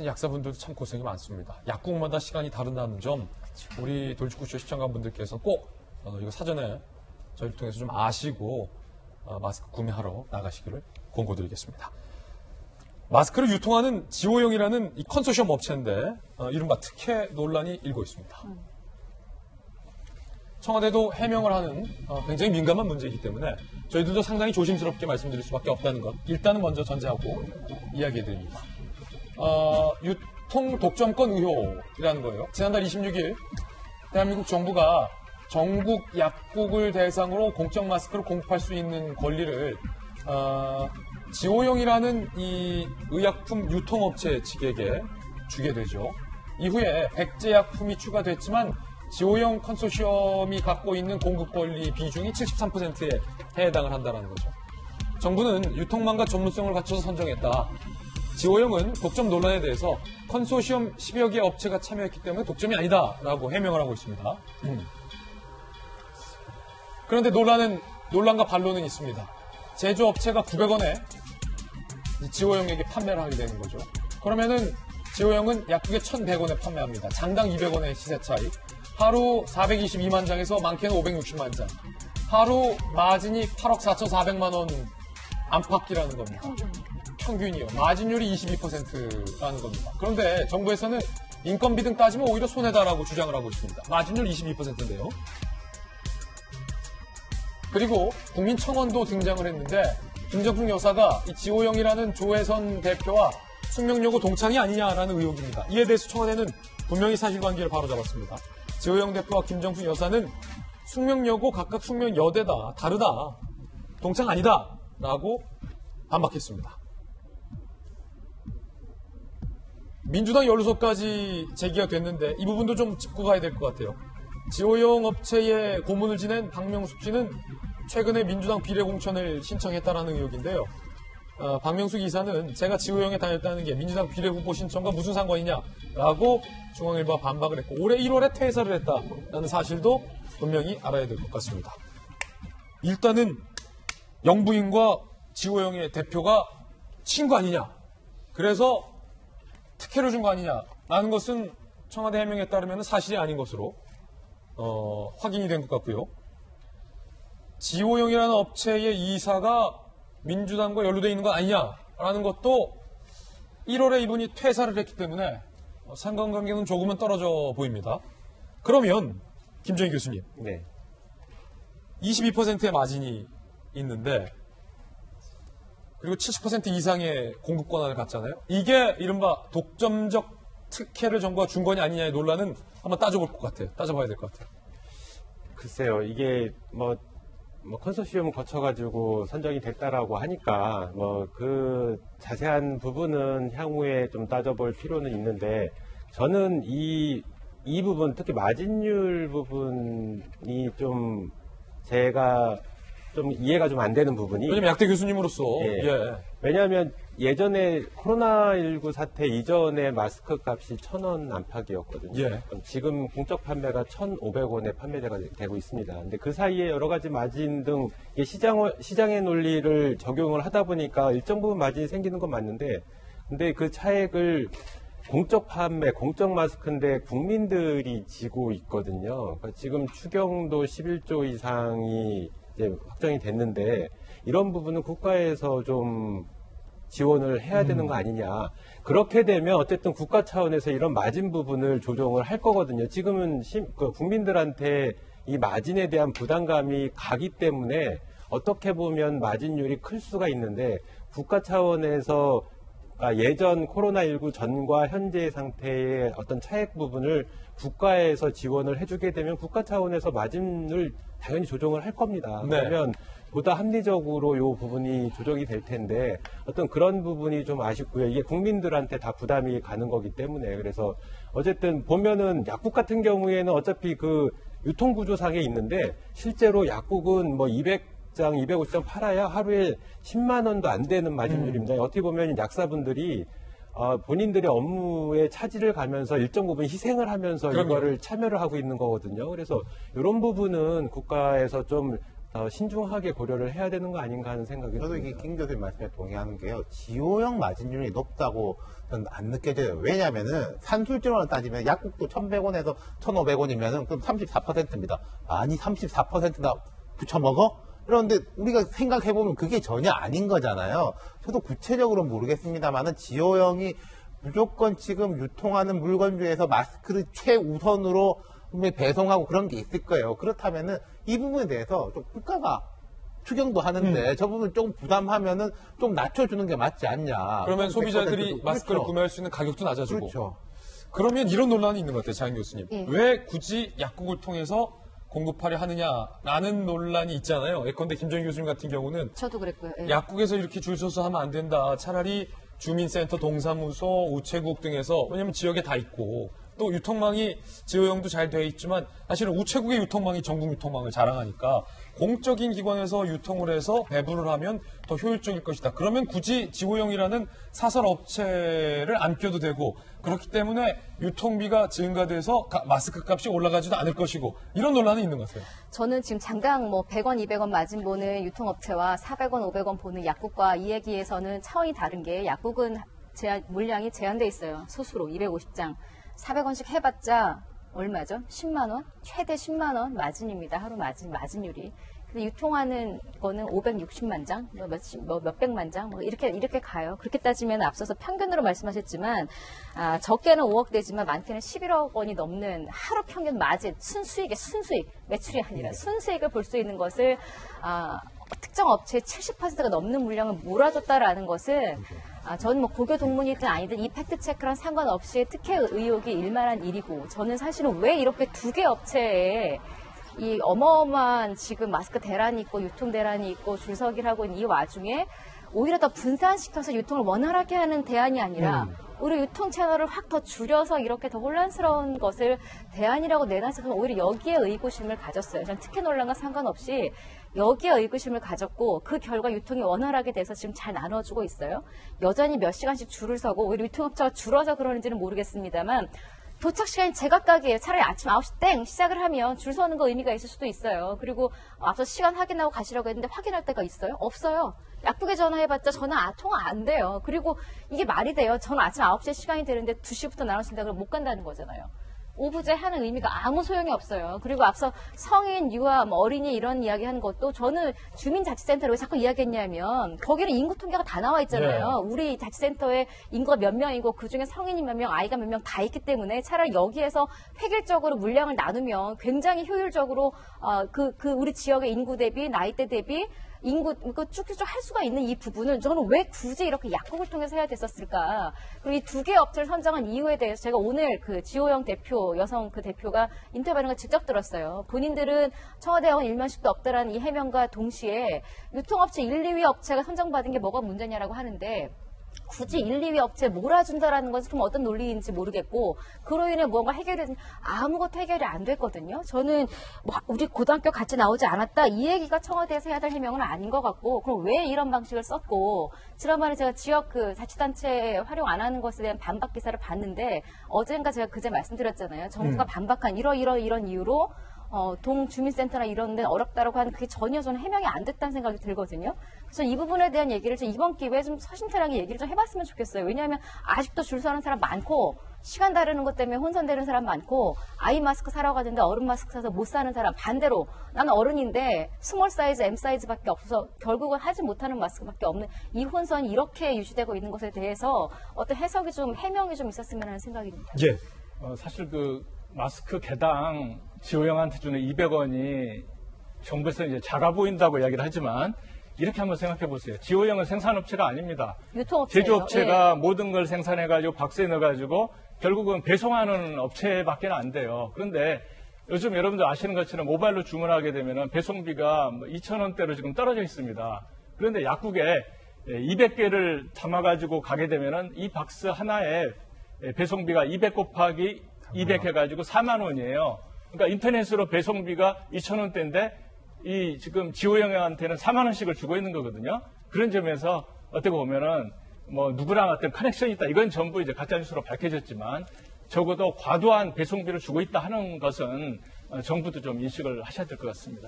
약사분들도 참 고생이 많습니다. 약국마다 시간이 다르다는 점, 우리 돌직구쇼 시청자분들께서 꼭 이거 사전에 저희를 통해서 좀 아시고 마스크 구매하러 나가시기를 권고드리겠습니다. 마스크를 유통하는 지오용이라는 이 컨소시엄 업체인데 이른바 특혜 논란이 일고 있습니다. 청와대도 해명을 하는 굉장히 민감한 문제이기 때문에 저희들도 상당히 조심스럽게 말씀드릴 수밖에 없다는 것, 일단은 먼저 전제하고 이야기해드립니다. 유통 독점권 의혹이라는 거예요. 지난달 26일 대한민국 정부가 전국 약국을 대상으로 공적 마스크를 공급할 수 있는 권리를 지오용이라는 이 의약품 유통업체 측에게 주게 되죠. 이후에 백제약품이 추가됐지만 지오용 컨소시엄이 갖고 있는 공급 권리 비중이 73%에 해당을 한다는 거죠. 정부는 유통망과 전문성을 갖춰서 선정했다. 지오용은 독점 논란에 대해서 컨소시엄 10여 개 업체가 참여했기 때문에 독점이 아니다라고 해명을 하고 있습니다. 그런데 논란과 반론은 있습니다. 제조업체가 900원에 지오용에게 판매를 하게 되는 거죠. 그러면은 지오용은 약국에 1,100원에 판매합니다. 장당 200원의 시세 차이. 하루 422만 장에서 많게는 560만 장. 하루 마진이 8억 4,400만 원 안팎이라는 겁니다. 평균이요. 마진율이 22%라는 겁니다. 그런데 정부에서는 인건비 등 따지면 오히려 손해다라고 주장을 하고 있습니다. 마진율 22%인데요. 그리고 국민청원도 등장을 했는데 김정숙 여사가 이 지오용이라는 조혜선 대표와 숙명여고 동창이 아니냐라는 의혹입니다. 이에 대해서 청와대는 분명히 사실관계를 바로잡았습니다. 지오용 대표와 김정숙 여사는 숙명여고 각각 숙명여대다, 다르다, 동창 아니다 라고 반박했습니다. 민주당 연루소까지 제기가 됐는데 이 부분도 좀 짚고 가야 될 것 같아요. 지오용 업체의 고문을 지낸 박명숙 씨는 최근에 민주당 비례공천을 신청했다라는 의혹인데요. 박명숙 이사는 제가 지오용에 다녔다는 게 민주당 비례후보 신청과 무슨 상관이냐라고 중앙일보와 반박을 했고 올해 1월에 퇴사를 했다라는 사실도 분명히 알아야 될 것 같습니다. 일단은 영부인과 지오용의 대표가 친구 아니냐, 그래서 특혜를 준 거 아니냐라는 것은 청와대 해명에 따르면 사실이 아닌 것으로 확인이 된 것 같고요. 지오용이라는 업체의 이사가 민주당과 연루되어 있는 건 아니냐라는 것도 1월에 이분이 퇴사를 했기 때문에 상관관계는 조금은 떨어져 보입니다. 그러면 김정희 교수님, 네. 22%의 마진이 있는데 그리고 70% 이상의 공급 권한을 갖잖아요. 이게 이른바 독점적 특혜를 정부가 준 거냐 아니냐의 논란은 한번 따져볼 것 같아요. 따져봐야 될 것 같아요. 글쎄요, 이게 컨소시엄을 거쳐가지고 선정이 됐다라고 하니까 그 자세한 부분은 향후에 좀 따져볼 필요는 있는데 저는 이 부분, 특히 마진율 부분이 좀 제가 좀 이해가 좀 안 되는 부분이. 왜냐면 약대 교수님으로서. 예. 왜냐하면 예전에 코로나19 사태 이전에 마스크 값이 1,000원 안팎이었거든요. 예. 지금 공적 판매가 1,500원에 판매가 되고 있습니다. 근데 그 사이에 여러 가지 마진 등 시장의 논리를 적용을 하다 보니까 일정 부분 마진이 생기는 건 맞는데, 근데 그 차액을 공적 판매, 공적 마스크인데 국민들이 지고 있거든요. 그러니까 지금 추경도 11조 이상이 이제 확정이 됐는데 이런 부분은 국가에서 좀 지원을 해야 되는 거 아니냐. 그렇게 되면 어쨌든 국가 차원에서 이런 마진 부분을 조정을 할 거거든요. 지금은 국민들한테 이 마진에 대한 부담감이 가기 때문에 어떻게 보면 마진율이 클 수가 있는데 국가 차원에서 예전 코로나19 전과 현재의 상태의 어떤 차액 부분을 국가에서 지원을 해주게 되면 국가 차원에서 마진을 당연히 조정을 할 겁니다. 네. 그러면 보다 합리적으로 이 부분이 조정이 될 텐데 어떤 그런 부분이 좀 아쉽고요. 이게 국민들한테 다 부담이 가는 거기 때문에 그래서 어쨌든 보면은 약국 같은 경우에는 어차피 그 유통구조상에 있는데 실제로 약국은 200장, 250장 팔아야 하루에 10만 원도 안 되는 마진율입니다. 어떻게 보면 약사분들이 본인들의 업무에 차질을 가면서 일정 부분 희생을 하면서 그럼요. 이거를 참여를 하고 있는 거거든요. 그래서 이런 부분은 국가에서 좀 더 신중하게 고려를 해야 되는 거 아닌가 하는 생각이 저도 듭니다. 이게 김 교수님 말씀에 동의하는 게요. 지오형 마진율이 높다고 저는 안 느껴져요. 왜냐면은 산술적으로 따지면 약국도 1,100원에서 1,500원이면은 그럼 34%입니다. 아니 34%나 붙여 먹어? 그런데 우리가 생각해보면 그게 전혀 아닌 거잖아요. 저도 구체적으로 모르겠습니다만은 지오형이 무조건 지금 유통하는 물건주에서 마스크를 최우선으로 배송하고 그런 게 있을 거예요. 그렇다면은 이 부분에 대해서 좀 국가가 추경도 하는데 저 부분 조금 부담하면은 좀 낮춰주는 게 맞지 않냐. 그러면 소비자들이 100%도. 마스크를 그렇죠. 구매할 수 있는 가격도 낮아지고. 그렇죠. 그러면 이런 논란이 있는 것 같아요, 장 교수님. 예. 왜 굳이 약국을 통해서 공급하려 하느냐라는 논란이 있잖아요. 예컨대 김정희 교수님 같은 경우는 저도 그랬고요. 예. 약국에서 이렇게 줄 서서 하면 안 된다. 차라리 주민센터, 동사무소, 우체국 등에서, 왜냐면 지역에 다 있고 또 유통망이 지호형도 잘 되어 있지만 사실은 우체국의 유통망이 전국 유통망을 자랑하니까 공적인 기관에서 유통을 해서 배부를 하면 더 효율적일 것이다. 그러면 굳이 지호형이라는 사설 업체를 안 껴도 되고, 그렇기 때문에 유통비가 증가돼서 마스크 값이 올라가지도 않을 것이고, 이런 논란이 있는 것 같아요. 저는 지금 장당 뭐 100원, 200원 마진 보는 유통업체와 400원, 500원 보는 약국과 이 얘기에서는 차원이 다른 게, 약국은 물량이 제한돼 있어요. 소수로 250장. 400원씩 해봤자 얼마죠? 10만 원? 최대 10만 원 마진입니다. 하루 마진율이. 근데 유통하는 거는 560만 장, 몇백만 장, 이렇게 가요. 그렇게 따지면 앞서서 평균으로 말씀하셨지만, 적게는 5억 되지만 많게는 11억 원이 넘는 하루 평균 마진, 순수익, 매출이 아니라 순수익을 볼 수 있는 것을, 특정 업체의 70%가 넘는 물량을 몰아줬다라는 것은, 저는 뭐 고교 동문이든 아니든 이 팩트 체크랑 상관없이 특혜 의혹이 일만한 일이고, 저는 사실은 왜 이렇게 두 개 업체에 이 어마어마한 지금 마스크 대란이 있고 유통 대란이 있고 줄서기를 하고 있는 이 와중에 오히려 더 분산시켜서 유통을 원활하게 하는 대안이 아니라 오히려 유통 채널을 확 더 줄여서 이렇게 더 혼란스러운 것을 대안이라고 내놨어서 오히려 여기에 의구심을 가졌어요. 저는 특혜 논란과 상관없이 여기에 의구심을 가졌고, 그 결과 유통이 원활하게 돼서 지금 잘 나눠주고 있어요. 여전히 몇 시간씩 줄을 서고 오히려 유통업체가 줄어서 그러는지는 모르겠습니다만, 도착 시간이 제각각이에요. 차라리 아침 9시 땡 시작을 하면 줄 서는 거 의미가 있을 수도 있어요. 그리고 앞서 시간 확인하고 가시라고 했는데 확인할 때가 있어요? 없어요. 약국에 전화해봤자 전화 통화 안 돼요. 그리고 이게 말이 돼요. 저는 아침 9시에 시간이 되는데 2시부터 나눠준다 그러면 못 간다는 거잖아요. 오부제 하는 의미가 아무 소용이 없어요. 그리고 앞서 성인, 유아, 어린이 이런 이야기 하는 것도 저는 주민자치센터를 왜 자꾸 이야기했냐면, 거기는 인구 통계가 다 나와 있잖아요. 우리 자치센터에 인구가 몇 명이고 그중에 성인이 몇 명, 아이가 몇 명 다 있기 때문에 차라리 여기에서 획일적으로 물량을 나누면 굉장히 효율적으로 우리 지역의 인구 대비, 나이대 대비 인구 쭉쭉 할 수가 있는 이 부분을 저는 왜 굳이 이렇게 약국을 통해서 해야 됐었을까? 그리고 이 두 개 업체를 선정한 이유에 대해서 제가 오늘 그 지호영 대표, 여성 그 대표가 인터뷰하는 걸 직접 들었어요. 본인들은 청와대원 일면식도 없다라는 이 해명과 동시에 유통업체 1, 2위 업체가 선정받은 게 뭐가 문제냐라고 하는데, 굳이 1, 2위 업체에 몰아준다라는 것은 그럼 어떤 논리인지 모르겠고, 그로 인해 무언가 해결이 아무것도 해결이 안 됐거든요. 저는 우리 고등학교 같이 나오지 않았다 이 얘기가 청와대에서 해야 될 해명은 아닌 것 같고, 그럼 왜 이런 방식을 썼고, 지난번에 제가 지역 그 자치단체 활용 안 하는 것에 대한 반박 기사를 봤는데, 어젠가 제가 그제 말씀드렸잖아요. 정부가 반박한 이런 이유로 동주민센터나 이런 데는 어렵다라고 하는, 그게 전혀 저는 해명이 안 됐다는 생각이 들거든요. 그래서 이 부분에 대한 얘기를 좀 이번 기회에 좀 서심탄하게 얘기를 좀 해봤으면 좋겠어요. 왜냐하면 아직도 줄 서는 사람 많고, 시간 다르는 것 때문에 혼선되는 사람 많고, 아이 마스크 사러 가는데 어른 마스크 사서 못 사는 사람, 반대로 나는 어른인데 스몰 사이즈, M 사이즈밖에 없어서 결국은 하지 못하는 마스크밖에 없는 이 혼선이 이렇게 유지되고 있는 것에 대해서 어떤 해석이 좀, 해명이 좀 있었으면 하는 생각이 듭니다. 예. 사실 마스크 개당 지호영한테 주는 200원이 정부에서 이제 작아 보인다고 이야기를 하지만, 이렇게 한번 생각해 보세요. 지호영은 생산업체가 아닙니다. 유통업체예요. 제조업체가 예. 모든 걸 생산해가지고 박스에 넣어가지고 결국은 배송하는 업체밖에 안 돼요. 그런데 요즘 여러분들 아시는 것처럼 모바일로 주문하게 되면 배송비가 2,000원대로 지금 떨어져 있습니다. 그런데 약국에 200개를 담아가지고 가게 되면 이 박스 하나에 배송비가 200 곱하기 200 해가지고 4만 원이에요. 그러니까 인터넷으로 배송비가 2,000원대인데 이 지금 지호영한테는 4만 원씩을 주고 있는 거거든요. 그런 점에서 어떻게 보면은 누구랑 어떤 커넥션이 있다, 이건 전부 이제 가짜뉴스로 밝혀졌지만, 적어도 과도한 배송비를 주고 있다 하는 것은 정부도 좀 인식을 하셔야 될 것 같습니다.